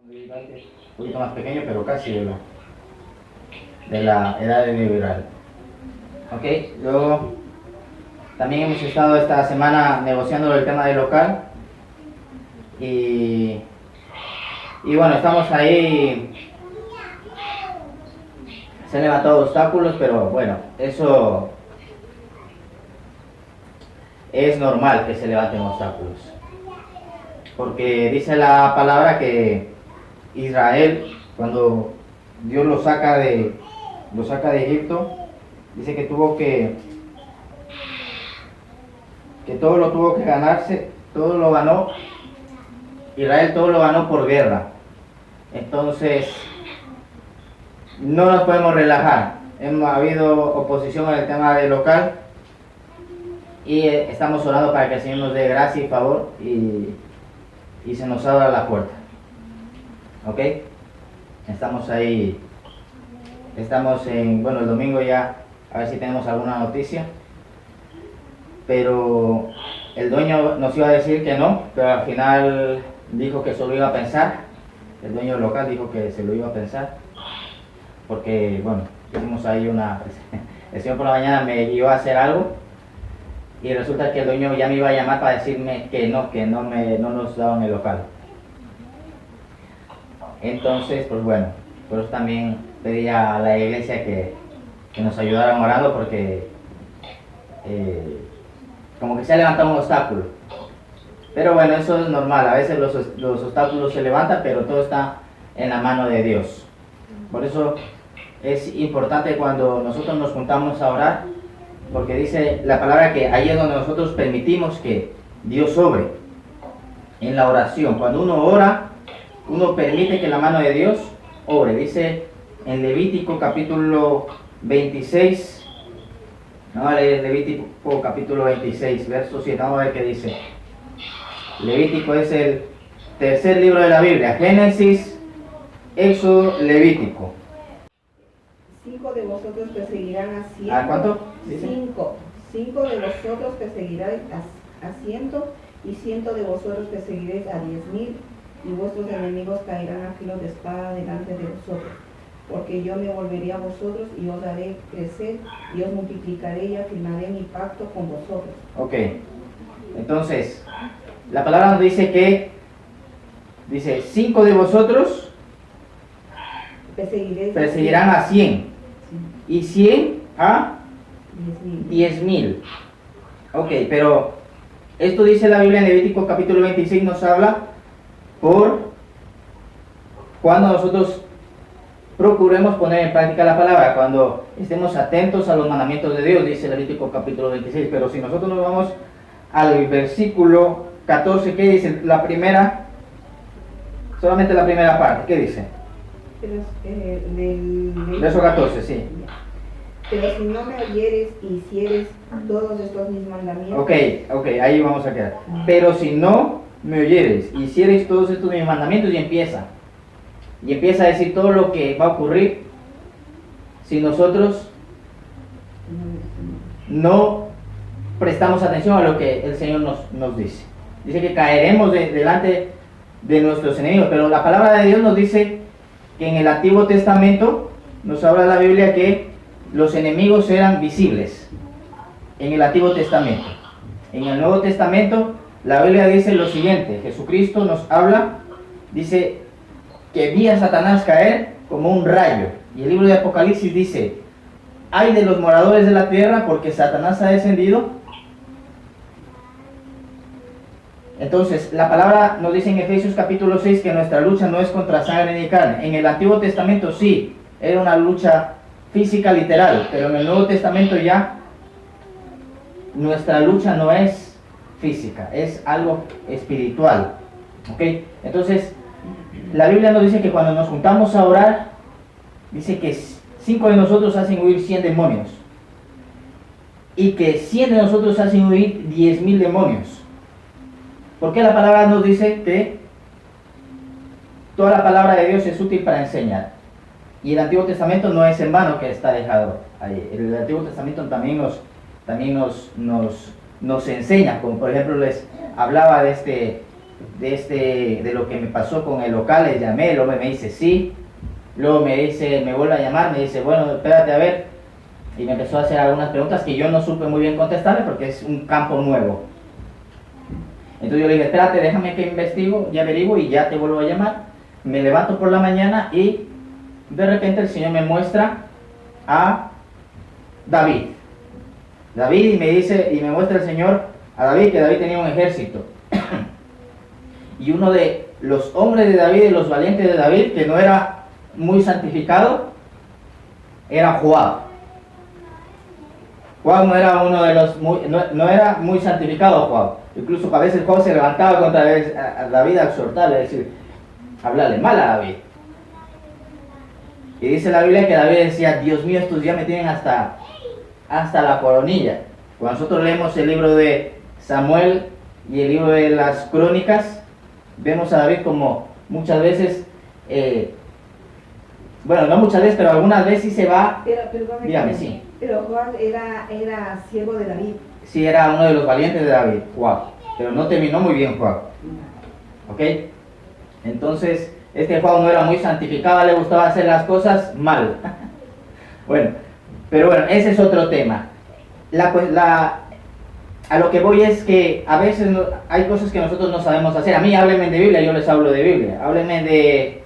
Un poquito más pequeño, pero casi de la edad de neoliberal. Ok, luego también hemos estado esta semana negociando el tema del local y bueno, estamos ahí. Se han levantado obstáculos, pero bueno, eso es normal que se levanten obstáculos, porque dice la palabra que Israel, cuando Dios lo saca de Egipto, dice que todo lo tuvo que ganarse, todo lo ganó, Israel todo lo ganó por guerra. Entonces no nos podemos relajar. Ha habido oposición en el tema del local y estamos orando para que el Señor nos dé gracia y favor y se nos abra la puerta. ¿Ok? Estamos ahí. Estamos bueno, el domingo ya, a ver si tenemos alguna noticia. Pero el dueño nos iba a decir que no, pero al final dijo que solo iba a pensar. El dueño del local dijo que se lo iba a pensar. Porque, bueno, hicimos ahí el señor por la mañana me iba a hacer algo y resulta que el dueño ya me iba a llamar para decirme que no nos daban el local. Entonces, pues bueno, por eso también pedí a la iglesia que nos ayudaran orando, porque como que se ha levantado un obstáculo. Pero bueno, eso es normal, a veces los obstáculos se levantan, pero todo está en la mano de Dios. Por eso es importante cuando nosotros nos juntamos a orar, porque dice la palabra que ahí es donde nosotros permitimos que Dios obre, en la oración. Cuando uno ora, uno permite que la mano de Dios obre. Dice en Levítico capítulo 26, vamos a leer Levítico capítulo 26, verso 7, vamos a ver qué dice. Levítico es el tercer libro de la Biblia: Génesis, Éxodo, Levítico. 5 de vosotros perseguirán a 100. ¿A cuánto? 5 de vosotros perseguiréis a 100, y 100 de vosotros perseguiréis a 10,000, y vuestros enemigos caerán a filo de espada delante de vosotros. Porque yo me volveré a vosotros y os haré crecer, y os multiplicaré y afirmaré mi pacto con vosotros. Ok, entonces, la palabra nos dice que, dice, 5 de vosotros perseguirán a 100, y 100 a 10,000. Ok, pero esto dice la Biblia en Levítico capítulo 26, nos habla por cuando nosotros procuremos poner en práctica la palabra, cuando estemos atentos a los mandamientos de Dios, dice Levítico capítulo 26. Pero si nosotros nos vamos al versículo 14, ¿qué dice? Solamente la primera parte, ¿qué dice? Verso 14, sí. Pero si no me oyeres y hicieres todos estos mis mandamientos. Ok, ahí vamos a quedar. Pero si no me oyeres y hicieres todos estos mis mandamientos, y empieza a decir todo lo que va a ocurrir si nosotros no prestamos atención a lo que el Señor nos dice. Dice que caeremos delante de nuestros enemigos, pero la palabra de Dios nos dice que en el Antiguo Testamento nos habla la Biblia que los enemigos eran visibles en el Antiguo Testamento. En el Nuevo Testamento la Biblia dice lo siguiente: Jesucristo nos habla, dice que vi a Satanás caer como un rayo. Y el libro de Apocalipsis dice: ay de los moradores de la tierra, porque Satanás ha descendido. Entonces, la palabra nos dice en Efesios capítulo 6 que nuestra lucha no es contra sangre ni carne. En el Antiguo Testamento sí, era una lucha física literal, pero en el Nuevo Testamento ya nuestra lucha no es física, es algo espiritual. ¿Ok? Entonces, la Biblia nos dice que cuando nos juntamos a orar, dice que 5 de nosotros hacen huir 100 demonios, y que 100 de nosotros hacen huir 10,000 demonios. Porque la palabra nos dice que toda la palabra de Dios es útil para enseñar. Y el Antiguo Testamento no es en vano que está dejado ahí. El Antiguo Testamento también nos enseña, como por ejemplo les hablaba de de lo que me pasó con el local? Le llamé, luego me dice sí, luego me vuelve a llamar, me dice, bueno, espérate a ver, y me empezó a hacer algunas preguntas que yo no supe muy bien contestarle porque es un campo nuevo. Entonces yo le dije, espérate, déjame que investigo y averiguo y ya te vuelvo a llamar. Me levanto por la mañana y de repente el Señor me muestra a David. David, y me muestra el Señor a David, que David tenía un ejército. Y uno de los hombres de David, de los valientes de David, que no era muy santificado, era Joab. Joab no era uno de los no era muy santificado Joab. Incluso a veces Joab se levantaba contra a David a exhortarle, a decir, hablarle mal a David. Y dice la Biblia que David decía, Dios mío, estos ya me tienen hasta la coronilla. Cuando nosotros leemos el libro de Samuel y el libro de las crónicas, vemos a David como muchas veces, bueno, no muchas veces, pero algunas veces sí se va. Dígame, sí. Pero Juan era siervo de David. Sí, era uno de los valientes de David, Joab, pero no terminó muy bien Joab. ¿Ok? Entonces, este Joab no era muy santificado, le gustaba hacer las cosas mal. Bueno, pero bueno, ese es otro tema. A lo que voy es que a veces hay cosas que nosotros no sabemos hacer. A mí háblenme de Biblia, yo les hablo de Biblia. Háblenme de...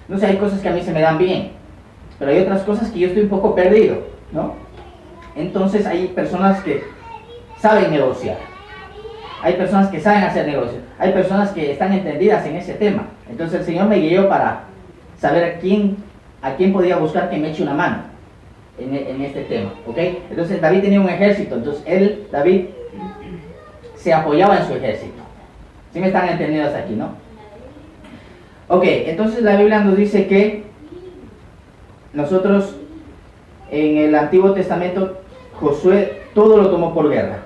No sé, hay cosas que a mí se me dan bien, pero hay otras cosas que yo estoy un poco perdido, ¿no? Entonces hay personas que saben negociar. Hay personas que saben hacer negocios. Hay personas que están entendidas en ese tema. Entonces el Señor me guió para saber a quién podía buscar que me eche una mano en este tema, ¿ok? Entonces David tenía un ejército, entonces David se apoyaba en su ejército. ¿Sí me están entendiendo hasta aquí, no? Ok, entonces la Biblia nos dice que nosotros en el Antiguo Testamento Josué todo lo tomó por guerra,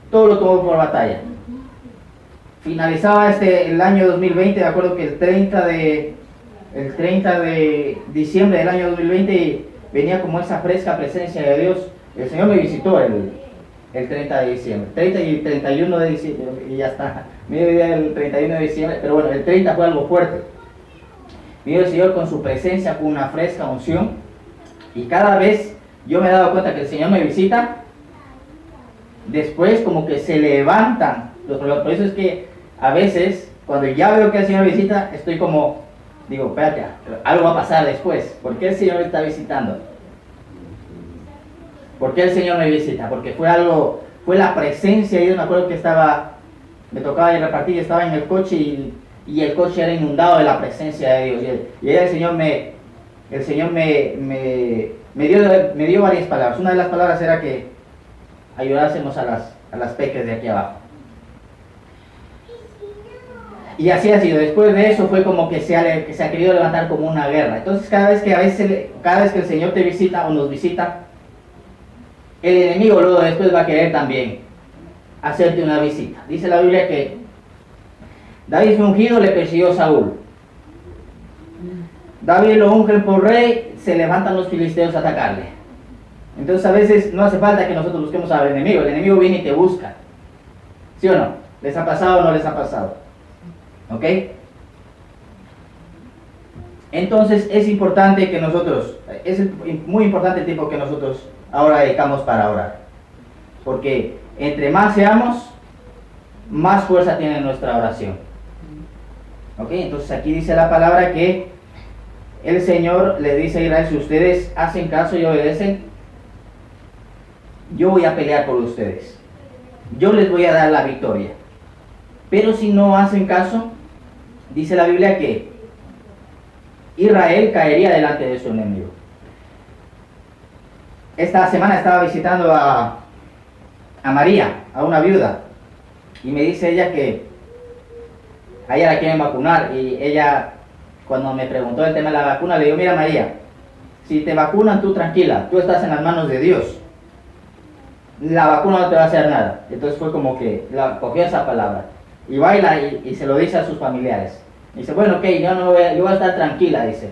todo lo tomó por batalla. Finalizaba el año 2020, de acuerdo que el 30 de diciembre del año 2020 venía como esa fresca presencia de Dios. El Señor me visitó el 30 de diciembre, 30 y 31 de diciembre, y ya está, mediodía del 31 de diciembre, pero bueno, el 30 fue algo fuerte. Vino el Señor con su presencia, con una fresca unción, y cada vez yo me he dado cuenta que el Señor me visita, después como que se levantan los problemas. Por eso es que a veces, cuando ya veo que el Señor visita, estoy como, digo, espérate, algo va a pasar después. ¿Por qué el Señor me está visitando? ¿Por qué el Señor me visita? Porque fue la presencia. Yo me acuerdo que me tocaba ir a repartir, estaba en el coche y el coche era inundado de la presencia de Dios. Y ahí el Señor me dio varias palabras. Una de las palabras era que ayudásemos a las peques de aquí abajo. Y así ha sido. Después de eso fue como que se ha querido levantar como una guerra. Entonces cada vez que el Señor te visita o nos visita, el enemigo luego después va a querer también hacerte una visita. Dice la Biblia que David fue ungido, le persiguió Saúl. David lo ungen por rey, se levantan los filisteos a atacarle. Entonces a veces no hace falta que nosotros busquemos al enemigo. El enemigo viene y te busca. ¿Sí o no? ¿Les ha pasado o no les ha pasado? ¿Ok? Entonces es muy importante el tiempo que nosotros ahora dedicamos para orar. Porque entre más seamos, más fuerza tiene nuestra oración. ¿Ok? Entonces aquí dice la palabra que el Señor le dice a Israel, si ustedes hacen caso y obedecen, yo voy a pelear por ustedes. Yo les voy a dar la victoria. Pero si no hacen caso, dice la Biblia que Israel caería delante de su enemigo. Esta semana estaba visitando a María, a una viuda, y me dice ella que a ella la quieren vacunar, y ella, cuando me preguntó el tema de la vacuna, le digo, mira María, si te vacunan tú tranquila, tú estás en las manos de Dios, la vacuna no te va a hacer nada. Entonces fue como que cogió esa palabra y baila y se lo dice a sus familiares. Dice, bueno, ok, yo voy a estar tranquila, dice.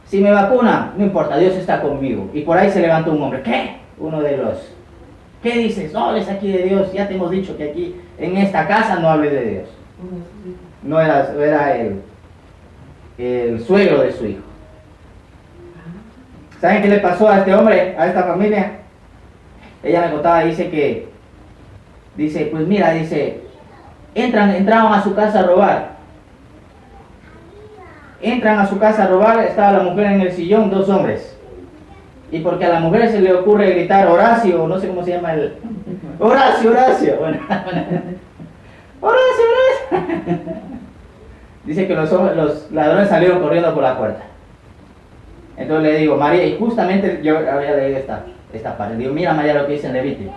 Si me vacunan, no importa, Dios está conmigo. Y por ahí se levantó un hombre. ¿Qué? Uno de ¿qué dices? No hables aquí de Dios, ya te hemos dicho que aquí, en esta casa, no hables de Dios. No era el suegro de su hijo. ¿Saben qué le pasó a este hombre, a esta familia? Ella me contaba, dice, pues mira, dice, entraban a su casa a robar. Entran a su casa a robar, estaba la mujer en el sillón, 2 hombres. Y porque a la mujer se le ocurre gritar Horacio, no sé cómo se llama el... Horacio. Bueno, Horacio. Dice que los ladrones salieron corriendo por la puerta. Entonces le digo, María, y justamente yo había leído esta parte. Digo, mira María lo que dice en Levítico.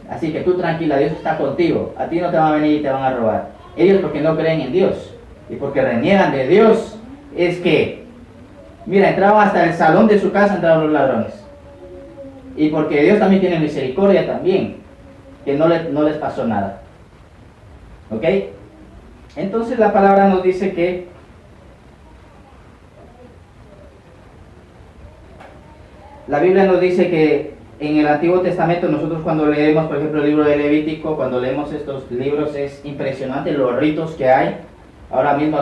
Así que tú tranquila, Dios está contigo. A ti no te van a venir y te van a robar. Ellos porque no creen en Dios y porque reniegan de Dios, es que, mira, entraban hasta el salón de su casa, entraron los ladrones. Y porque Dios también tiene misericordia también, que no les pasó nada. ¿Ok? Entonces la palabra nos dice que la Biblia nos dice que en el Antiguo Testamento nosotros cuando leemos, por ejemplo, el libro de Levítico, cuando leemos estos libros es impresionante los ritos que hay. Ahora mismo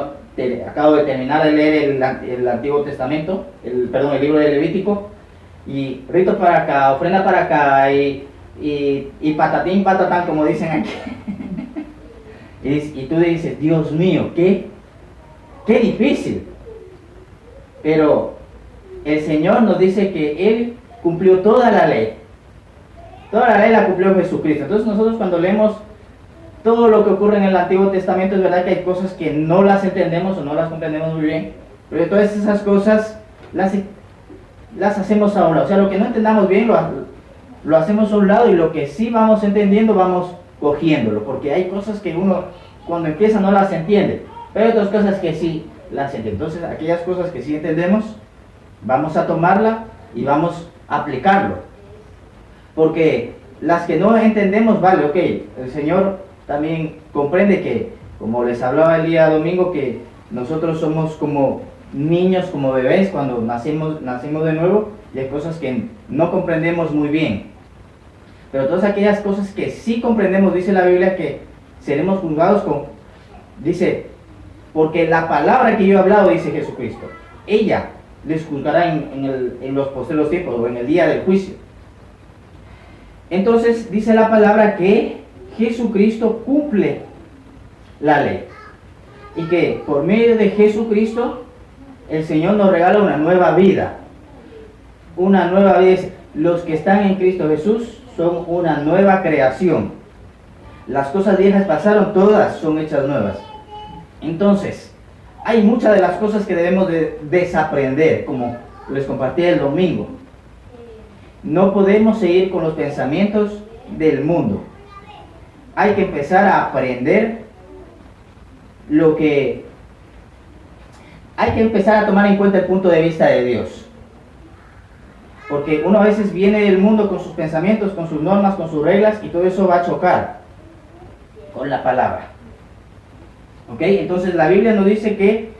acabo de terminar de leer el Antiguo Testamento, el libro de Levítico, y ritos para acá, ofrenda para acá, y patatín, patatán, como dicen aquí. Y tú dices, Dios mío, qué difícil. Pero el Señor nos dice que Él cumplió toda la ley. Toda la ley la cumplió Jesucristo. Entonces nosotros cuando leemos todo lo que ocurre en el Antiguo Testamento, es verdad que hay cosas que no las entendemos o no las comprendemos muy bien, pero todas esas cosas las hacemos a un lado. O sea, lo que no entendamos bien lo hacemos a un lado, y lo que sí vamos entendiendo vamos cogiéndolo, porque hay cosas que uno cuando empieza no las entiende, pero hay otras cosas que sí las entiende. Entonces aquellas cosas que sí entendemos vamos a tomarla y vamos a aplicarlo, porque las que no entendemos, vale, ok, el Señor también comprende que, como les hablaba el día domingo, que nosotros somos como niños, como bebés cuando nacimos de nuevo, y hay cosas que no comprendemos muy bien, pero todas aquellas cosas que sí comprendemos, dice la Biblia que seremos juzgados dice, porque la palabra que yo he hablado, dice Jesucristo, ella les juzgará en los postreros tiempos o en el día del juicio. Entonces dice la palabra que Jesucristo cumple la ley y que por medio de Jesucristo el Señor nos regala una nueva vida. Una nueva vida. Los que están en Cristo Jesús son una nueva creación. Las cosas viejas pasaron, todas son hechas nuevas. Entonces, hay muchas de las cosas que debemos de desaprender, como les compartí el domingo. No podemos seguir con los pensamientos del mundo. Hay que empezar a aprender hay que empezar a tomar en cuenta el punto de vista de Dios. Porque uno a veces viene del mundo con sus pensamientos, con sus normas, con sus reglas, y todo eso va a chocar con la palabra. ¿Ok? Entonces la Biblia nos dice que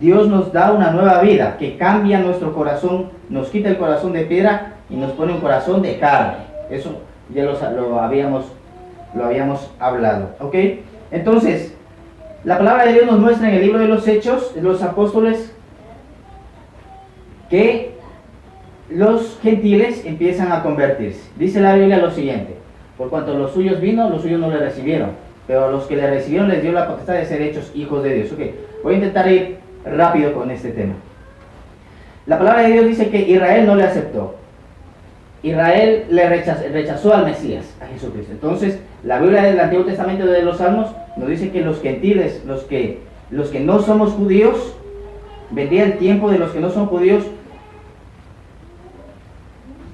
Dios nos da una nueva vida, que cambia nuestro corazón, nos quita el corazón de piedra y nos pone un corazón de carne. Eso ya lo habíamos hablado. ¿Ok? Entonces, la palabra de Dios nos muestra en el libro de los Hechos, de los apóstoles, que los gentiles empiezan a convertirse. Dice la Biblia lo siguiente: por cuanto los suyos vino, los suyos no le recibieron, pero a los que le recibieron les dio la potestad de ser hechos hijos de Dios. Ok, voy a intentar ir rápido con este tema. La palabra de Dios dice que Israel no le aceptó. Israel rechazó al Mesías, a Jesucristo. Entonces, la Biblia del Antiguo Testamento de los Salmos nos dice que los gentiles, los que no somos judíos, vendría el tiempo de los que no son judíos.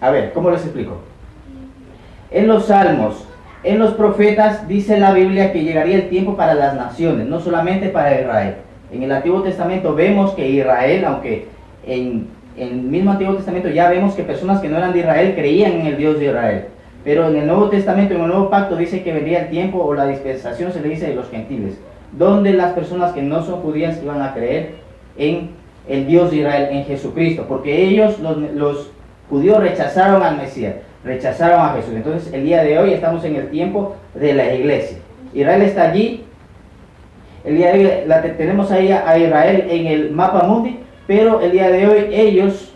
A ver, ¿cómo les explico? En los Salmos, en los profetas, dice la Biblia que llegaría el tiempo para las naciones, no solamente para Israel. En el Antiguo Testamento vemos que Israel, aunque en el mismo Antiguo Testamento ya vemos que personas que no eran de Israel creían en el Dios de Israel. Pero en el Nuevo Testamento, en el Nuevo Pacto, dice que vendría el tiempo, o la dispensación se le dice, de los gentiles, donde las personas que no son judías iban a creer en el Dios de Israel, en Jesucristo, porque ellos, los judíos, rechazaron al Mesías, rechazaron a Jesús. Entonces el día de hoy estamos en el tiempo de la iglesia. Israel está allí El día de hoy tenemos ahí a Israel en el mapa mundi, pero el día de hoy ellos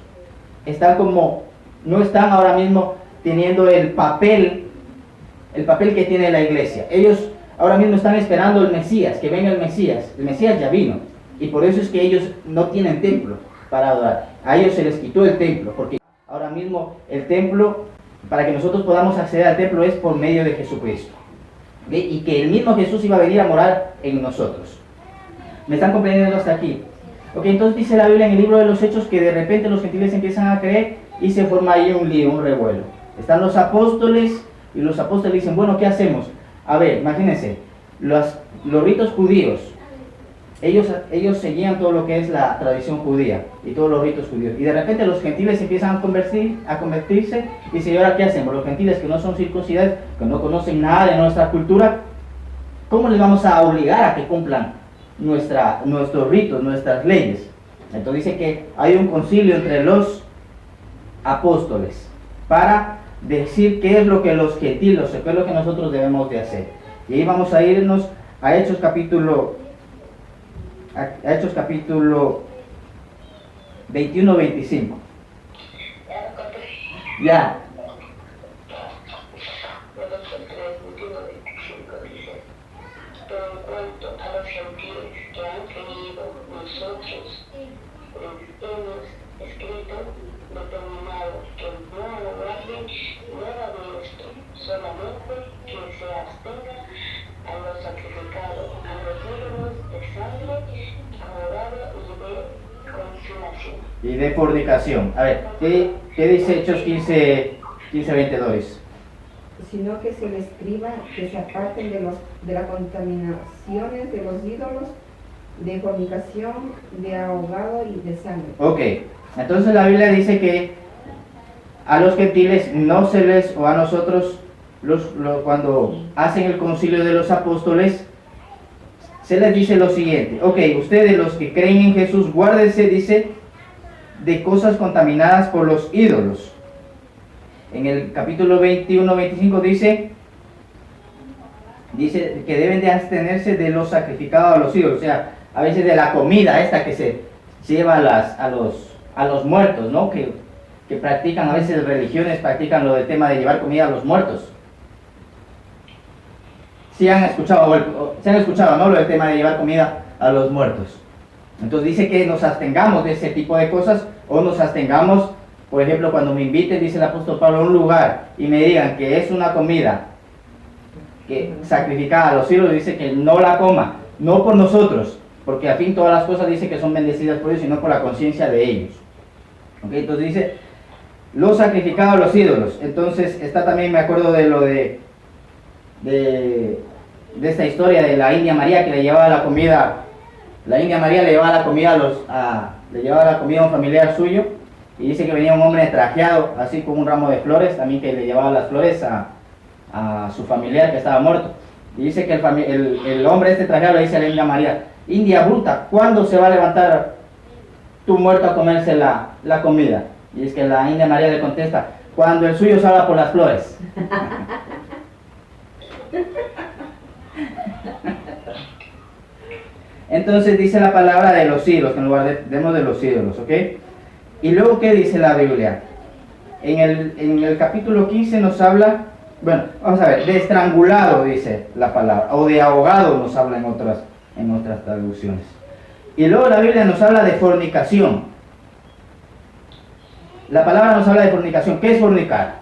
están como, no están ahora mismo teniendo el papel que tiene la iglesia. Ellos ahora mismo están esperando el Mesías, que venga el Mesías ya vino, y por eso es que ellos no tienen templo para adorar. A ellos se les quitó el templo, porque ahora mismo el templo, para que nosotros podamos acceder al templo, es por medio de Jesucristo. ¿Okay? Y que el mismo Jesús iba a venir a morar en nosotros. ¿Me están comprendiendo hasta aquí? Ok, entonces dice la Biblia en el libro de los Hechos que de repente los gentiles empiezan a creer y se forma ahí un lío, un revuelo. Están los apóstoles y los apóstoles dicen, bueno, ¿qué hacemos? A ver, imagínense, los ritos judíos, ellos seguían todo lo que es la tradición judía y todos los ritos judíos. Y de repente los gentiles empiezan a convertirse y dicen, ¿y ahora qué hacemos? Los gentiles que no son circuncidados, que no conocen nada de nuestra cultura, ¿cómo les vamos a obligar a que cumplan nuestros ritos, nuestras leyes? Entonces dice que hay un concilio entre los apóstoles para decir qué es lo que los gentiles, qué es lo que nosotros debemos de hacer. Y ahí vamos a irnos a Hechos capítulo 21-25. Ya. Pero en cuanto a los gentiles que han creído, nosotros hemos escrito determinado que no guarden nada de esto, solamente que se abstenga a lo sacrificado, a los ídolos de sangre, adorado y de conciliación. Y de fornicación. A ver, ¿qué dice Hechos 15:22? Sino que se les escriba que se aparten de las contaminaciones de los ídolos, de fornicación, de ahogado y de sangre. Ok, entonces la Biblia dice que a los gentiles no se les, o a nosotros, cuando hacen el concilio de los apóstoles, se les dice lo siguiente: ok, ustedes los que creen en Jesús, guárdense, dice, de cosas contaminadas por los ídolos. En el capítulo 21-25 dice que deben de abstenerse de lo sacrificado a los ídolos, o sea, a veces de la comida esta que se lleva a los muertos, ¿no? Que practican, a veces religiones practican lo del tema de llevar comida a los muertos. Sí han escuchado, ¿no? Lo del tema de llevar comida a los muertos. Entonces dice que nos abstengamos de ese tipo de cosas, o nos abstengamos. Por ejemplo, cuando me inviten, dice el apóstol Pablo, a un lugar y me digan que es una comida que sacrificada a los ídolos, dice que no la coma, no por nosotros, porque al fin todas las cosas dice que son bendecidas por Dios, sino por la conciencia de ellos. ¿Okay? Entonces dice, lo sacrificado a los ídolos. Entonces está también, me acuerdo de lo de esta historia de la India María, que le llevaba la comida. La India María le llevaba la comida le llevaba la comida a un familiar suyo. Y dice que venía un hombre trajeado, así con un ramo de flores, también que le llevaba las flores a su familiar que estaba muerto. Y dice que el hombre trajeado le dice a la India María: India bruta, ¿cuándo se va a levantar tu muerto a comerse la comida? Y es que la India María le contesta: cuando el suyo salga por las flores. Entonces dice la palabra de los ídolos, que nos guardemos de los ídolos, ¿ok? Y luego, ¿qué dice la Biblia? En el capítulo 15 nos habla, bueno, vamos a ver, de estrangulado dice la palabra, o de ahogado nos habla en otras traducciones. Y luego la Biblia nos habla de fornicación. La palabra nos habla de fornicación. ¿Qué es fornicar?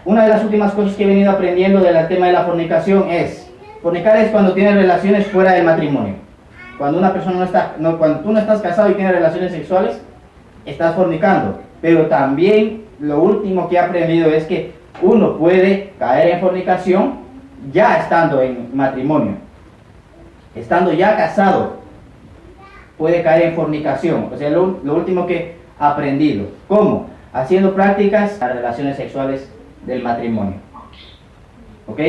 Una de las últimas cosas que he venido aprendiendo del tema de la fornicación es, fornicar es cuando tienes relaciones fuera del matrimonio. Cuando una persona cuando tú no estás casado y tienes relaciones sexuales, estás fornicando. Pero también lo último que he aprendido es que uno puede caer en fornicación ya estando en matrimonio. Estando ya casado, puede caer en fornicación. O sea, lo último que he aprendido. ¿Cómo? Haciendo prácticas a relaciones sexuales del matrimonio. ¿Ok?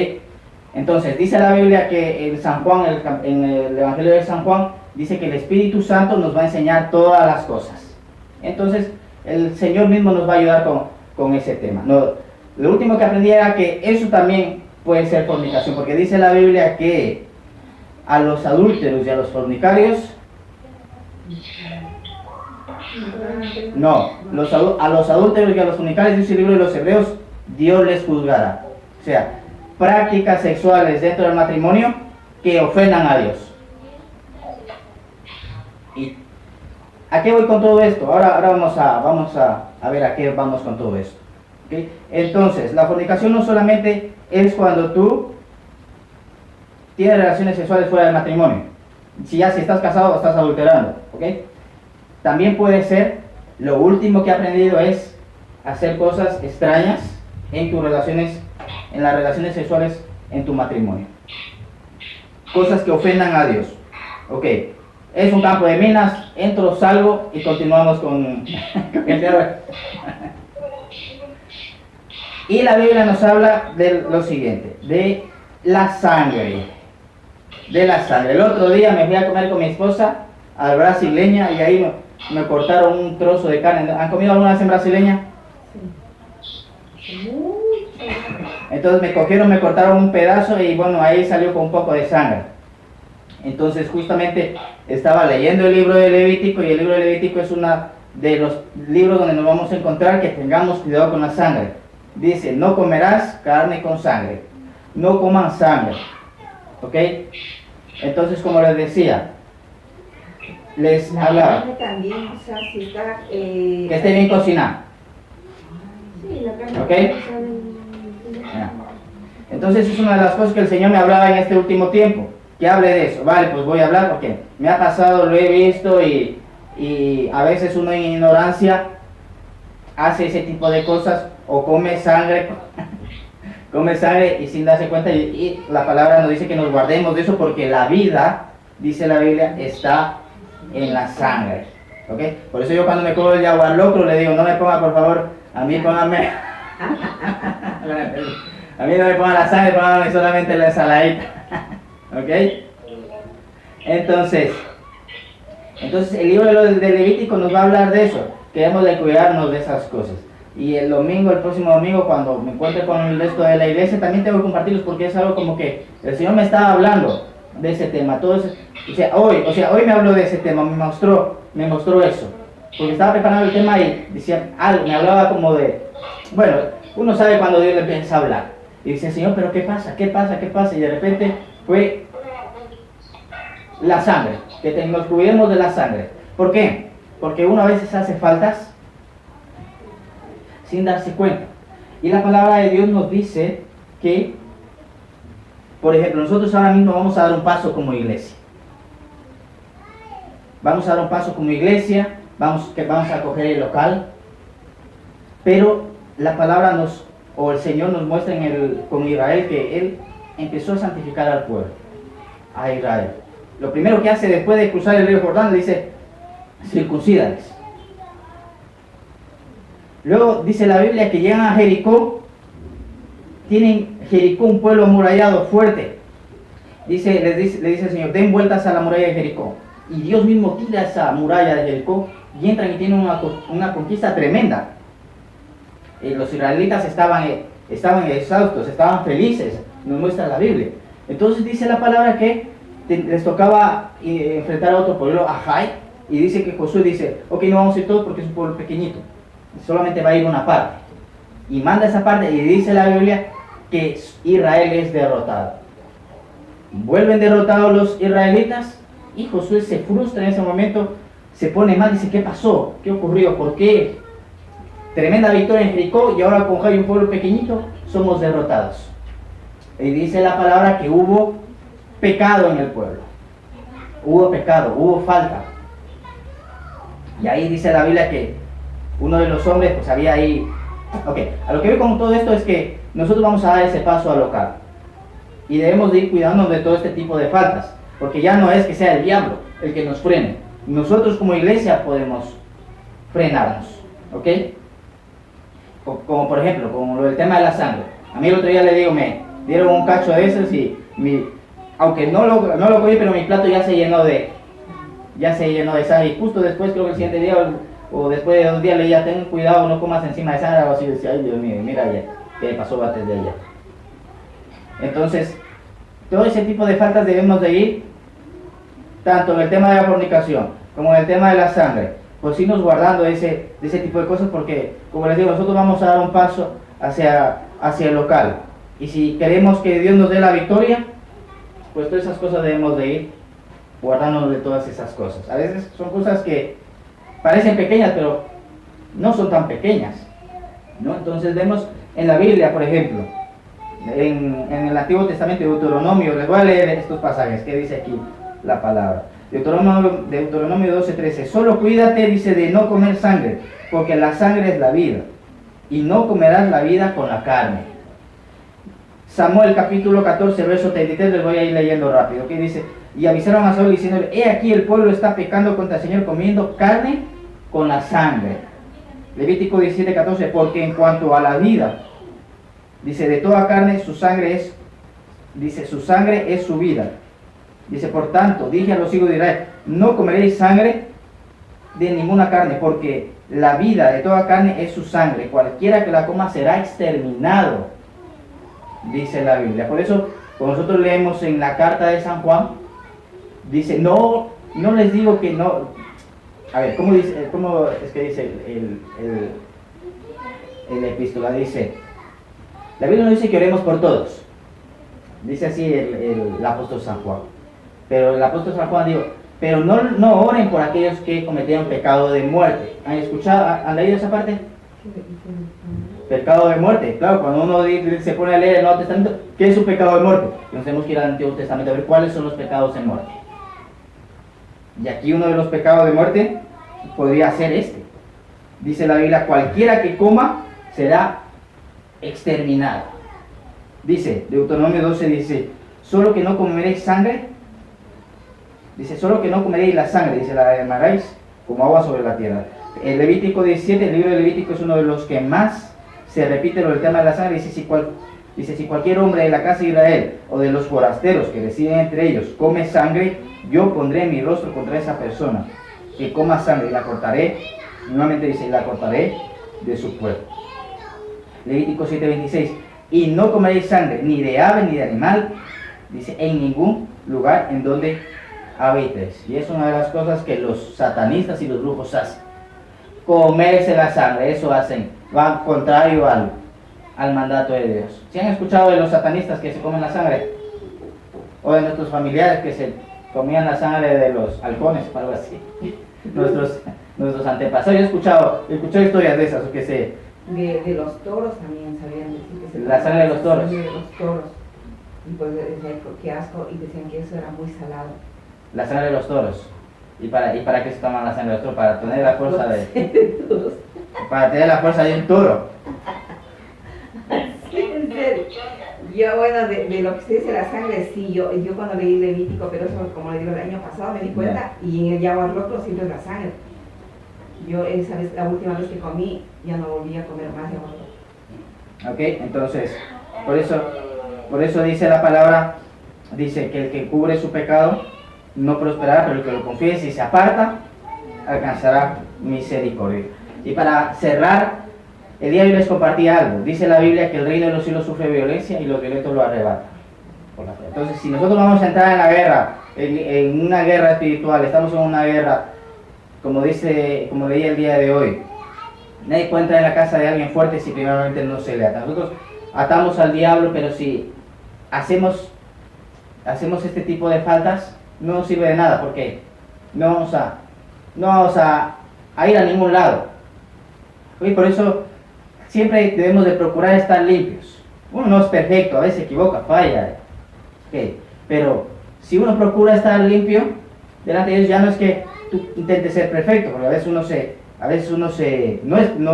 Entonces, dice la Biblia que en el Evangelio de San Juan, dice que el Espíritu Santo nos va a enseñar todas las cosas. Entonces, el Señor mismo nos va a ayudar con ese tema. Lo último que aprendí era que eso también puede ser fornicación, porque dice la Biblia que a los adúlteros y a los fornicarios. No, a los adúlteros y a los fornicarios, dice el libro de los Hebreos, Dios les juzgará. O sea, prácticas sexuales dentro del matrimonio que ofendan a Dios. ¿Y a qué voy con todo esto? Ahora vamos a ver a qué vamos con todo esto. ¿Okay? Entonces, la fornicación no solamente es cuando tú tienes relaciones sexuales fuera del matrimonio. Si estás casado o estás adulterando. ¿Okay? También puede ser, lo último que he aprendido es hacer cosas extrañas en las relaciones sexuales en tu matrimonio. Cosas que ofendan a Dios. Ok, es un campo de minas, entro, salgo y continuamos con el tema. Y la Biblia nos habla de lo siguiente, de la sangre. De la sangre. El otro día me fui a comer con mi esposa al brasileña y ahí me cortaron un trozo de carne. ¿Han comido alguna vez en brasileña? Sí. Entonces me cortaron un pedazo y bueno, ahí salió con un poco de sangre. Entonces justamente estaba leyendo el libro de Levítico y el libro de Levítico es uno de los libros donde nos vamos a encontrar que tengamos cuidado con la sangre. Dice, no comerás carne con sangre, no coman sangre. ¿Ok? Entonces, como les decía, les hablaba también, o sea, si está, que esté bien cocinada. Sí, la carne. ¿Ok? Ya. Entonces es una de las cosas que el Señor me hablaba en este último tiempo, que hable de eso. Vale, pues voy a hablar porque me ha pasado, lo he visto y a veces uno en ignorancia hace ese tipo de cosas o come sangre y sin darse cuenta y la palabra nos dice que nos guardemos de eso porque la vida, dice la Biblia, está en la sangre. ¿Ok? Por eso yo cuando me como el jaguar locro le digo, no me ponga por favor, a mí póngame a mí no me pongan la sangre, póngame solamente la ensaladita. ¿Ok? Entonces el libro de Levítico nos va a hablar de eso, que debemos de cuidarnos de esas cosas. Y el próximo domingo, cuando me encuentre con el resto de la iglesia, también tengo que compartirlos porque es algo como que el Señor me estaba hablando de ese tema. Hoy me habló de ese tema, me mostró eso. Porque estaba preparando el tema y decía algo, me hablaba como de, bueno, uno sabe cuando Dios le empieza a hablar. Y dice, Señor, pero ¿qué pasa? ¿Qué pasa? ¿Qué pasa? Y de repente fue la sangre, que nos cuidemos de la sangre. ¿Por qué? Porque uno a veces hace faltas sin darse cuenta. Y la palabra de Dios nos dice que, por ejemplo, nosotros ahora mismo vamos a dar un paso como iglesia. Vamos a dar un paso como iglesia, vamos a coger el local, pero la palabra el Señor nos muestra con Israel que Él empezó a santificar al pueblo, a Israel. Lo primero que hace después de cruzar el río Jordán, le dice, circuncídales. Luego dice la Biblia que llegan a Jericó, tienen Jericó un pueblo amurallado fuerte. Le dice el Señor, den vueltas a la muralla de Jericó. Y Dios mismo tira esa muralla de Jericó y entran y tienen una conquista tremenda. Los israelitas estaban exhaustos, estaban felices, nos muestra la Biblia. Entonces dice la palabra que les tocaba enfrentar a otro pueblo, a Jai, y dice que Josué dice, ok, no vamos a ir todos porque es un pueblo pequeñito, solamente va a ir una parte. Y manda esa parte y dice la Biblia que Israel es derrotado. Vuelven derrotados los israelitas y Josué se frustra en ese momento, se pone mal, dice, ¿qué pasó? ¿Qué ocurrió? ¿Por qué? Tremenda victoria en Jericó y ahora con Jai, un pueblo pequeñito, somos derrotados. Y dice la palabra que hubo pecado en el pueblo. Hubo pecado, hubo falta. Y ahí dice la Biblia que uno de los hombres pues había ahí... Ok, a lo que veo con todo esto es que nosotros vamos a dar ese paso al local. Y debemos de ir cuidándonos de todo este tipo de faltas. Porque ya no es que sea el diablo el que nos frene. Nosotros como iglesia podemos frenarnos. ¿Ok? Como por ejemplo, como lo del tema de la sangre. A mí el otro día le digo, me dieron un cacho de esos y aunque no lo cogí, pero mi plato ya se llenó de sangre. Y justo después, creo que el siguiente día o después de 2 días le dije, ten cuidado, no comas encima de sangre. O así, decía, ay Dios mío, mira ya, ¿qué pasó antes de ella? Entonces, todo ese tipo de faltas debemos de ir tanto en el tema de la fornicación como en el tema de la sangre, pues irnos guardando de ese tipo de cosas, porque, como les digo, nosotros vamos a dar un paso hacia el local. Y si queremos que Dios nos dé la victoria, pues todas esas cosas debemos de ir guardándonos de todas esas cosas. A veces son cosas que parecen pequeñas, pero no son tan pequeñas, ¿no? Entonces vemos en la Biblia, por ejemplo, en el Antiguo Testamento, Deuteronomio, les voy a leer estos pasajes que dice aquí la palabra. Deuteronomio 12:13, solo cuídate, dice, de no comer sangre, porque la sangre es la vida, y no comerás la vida con la carne. Samuel capítulo 14, verso 33, les voy a ir leyendo rápido, que dice, y avisaron a Saúl diciéndole, he aquí el pueblo está pecando contra el Señor comiendo carne con la sangre. Levítico 17:14, porque en cuanto a la vida, dice, de toda carne su sangre es su vida. Dice, por tanto, dije a los hijos de Israel, no comeréis sangre de ninguna carne, porque la vida de toda carne es su sangre. Cualquiera que la coma será exterminado, dice la Biblia. Por eso, cuando nosotros leemos en la carta de San Juan, dice, no les digo que no. A ver, ¿cómo es que dice el epístola? Dice, la Biblia no dice que oremos por todos. Dice así el apóstol San Juan. Pero el apóstol San Juan dijo, pero no oren por aquellos que cometieron pecado de muerte. ¿Han escuchado, han leído esa parte? Pecado de muerte. Claro, cuando uno se pone a leer el Nuevo Testamento, ¿qué es un pecado de muerte? Nos tenemos que ir al Antiguo Testamento a ver cuáles son los pecados de muerte. Y aquí uno de los pecados de muerte podría ser este. Dice la Biblia, cualquiera que coma será exterminado. Dice, Deuteronomio 12 dice, solo que no comeréis sangre. Dice, solo que no comeréis la sangre, dice, la derramaréis como agua sobre la tierra. El Levítico 17, el libro de Levítico es uno de los que más se repite lo del tema de la sangre. Dice, si cualquier hombre de la casa de Israel o de los forasteros que residen entre ellos come sangre, yo pondré mi rostro contra esa persona que coma sangre y la cortaré. Nuevamente dice, la cortaré de su pueblo. Levítico 7:26, y no comeréis sangre ni de ave ni de animal, dice, en ningún lugar en donde habitéis. Y es una de las cosas que los satanistas y los brujos hacen, comerse la sangre. Eso hacen, va contrario al mandato de Dios. ¿Sí han escuchado de los satanistas que se comen la sangre? O de nuestros familiares que se comían la sangre de los halcones o algo así. Nuestros antepasados. Yo he escuchado historias de esas, o que se... De los toros también sabían decir que se la sangre de los toros. La sangre de los toros. Y pues decían, qué asco, y decían que eso era muy salado. La sangre de los toros. ¿Y para qué se toman la sangre de los toros? Para tener la fuerza de... para tener la fuerza de un toro. Sí, en serio. Yo, bueno, de lo que usted dice la sangre, sí, yo cuando leí Levítico, pero eso, como le digo, el año pasado me di cuenta, y en el Yahuarroclo siempre es la sangre. Yo esa vez, la última vez que comí, ya no volví a comer más Yahuarroclo. Ok, entonces, por eso dice la palabra, dice que el que cubre su pecado no prosperará, pero el que lo confiese y se aparta, alcanzará misericordia. Y para cerrar, el día de hoy les compartí algo. Dice la Biblia que el reino de los cielos sufre violencia y los violentos lo arrebatan por la fe. Entonces, si nosotros vamos a entrar en la guerra, en una guerra espiritual, estamos en una guerra, como leí el día de hoy, nadie puede entrar en la casa de alguien fuerte si primeramente no se le ata. Nosotros atamos al diablo, pero si hacemos este tipo de faltas, no nos sirve de nada, porque no vamos a ir a ningún lado. Y por eso siempre debemos de procurar estar limpios. Uno no es perfecto, a veces se equivoca, falla, pero si uno procura estar limpio delante de Dios, ya no es que tú intentes ser perfecto, porque a veces uno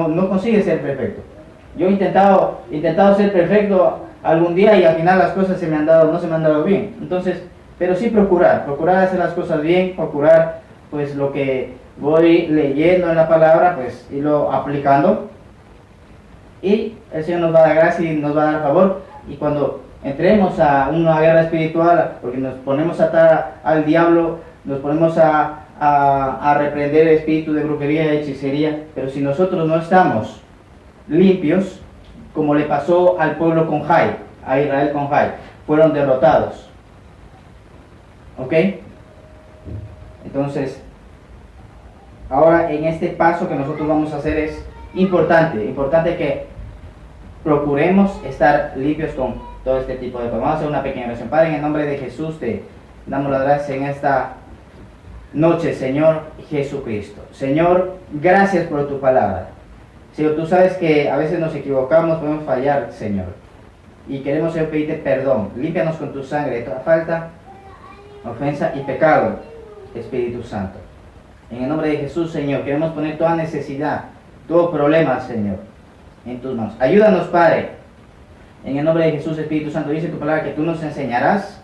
no consigue ser perfecto. Yo he intentado ser perfecto algún día y al final las cosas no se me han dado bien. Entonces, pero sí procurar hacer las cosas bien, procurar pues lo que voy leyendo en la palabra, pues irlo aplicando, y el Señor nos va a dar gracia y nos va a dar favor. Y cuando entremos a una guerra espiritual, porque nos ponemos a atar al diablo, nos ponemos a reprender el espíritu de brujería y hechicería, pero si nosotros no estamos limpios, como le pasó al pueblo con Jai, a Israel con Jai, fueron derrotados. ¿Ok? Entonces, ahora en este paso que nosotros vamos a hacer es importante que procuremos estar limpios con todo este tipo de cosas. Vamos a hacer una pequeña oración. Padre, en el nombre de Jesús te damos las gracias en esta noche, Señor Jesucristo. Señor, gracias por tu palabra. Señor, tú sabes que a veces nos equivocamos, podemos fallar, Señor. Y queremos, Señor, pedirte perdón. Límpianos con tu sangre de toda falta, ofensa y pecado, Espíritu Santo. En el nombre de Jesús, Señor, queremos poner toda necesidad, todo problema, Señor, en tus manos. Ayúdanos, Padre. En el nombre de Jesús, Espíritu Santo, dice tu palabra que tú nos enseñarás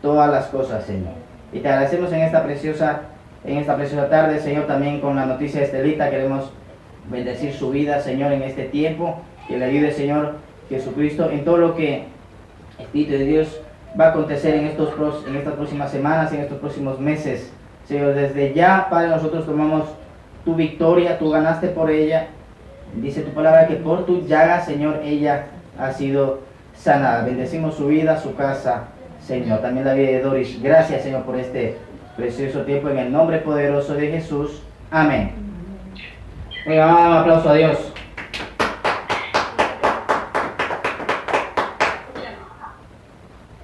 todas las cosas, Señor. Y te agradecemos en esta preciosa tarde, Señor, también con la noticia de Estelita. Queremos bendecir su vida, Señor, en este tiempo. Que le ayude, Señor Jesucristo, en todo lo que Espíritu de Dios va a acontecer en estas próximas semanas, en estos próximos meses. Señor, desde ya, Padre, nosotros tomamos tu victoria, tú ganaste por ella. Dice tu palabra que por tu llaga, Señor, ella ha sido sanada. Bendecimos su vida, su casa, Señor. También la vida de Doris. Gracias, Señor, por este precioso tiempo. En el nombre poderoso de Jesús. Amén. Venga, un aplauso a Dios.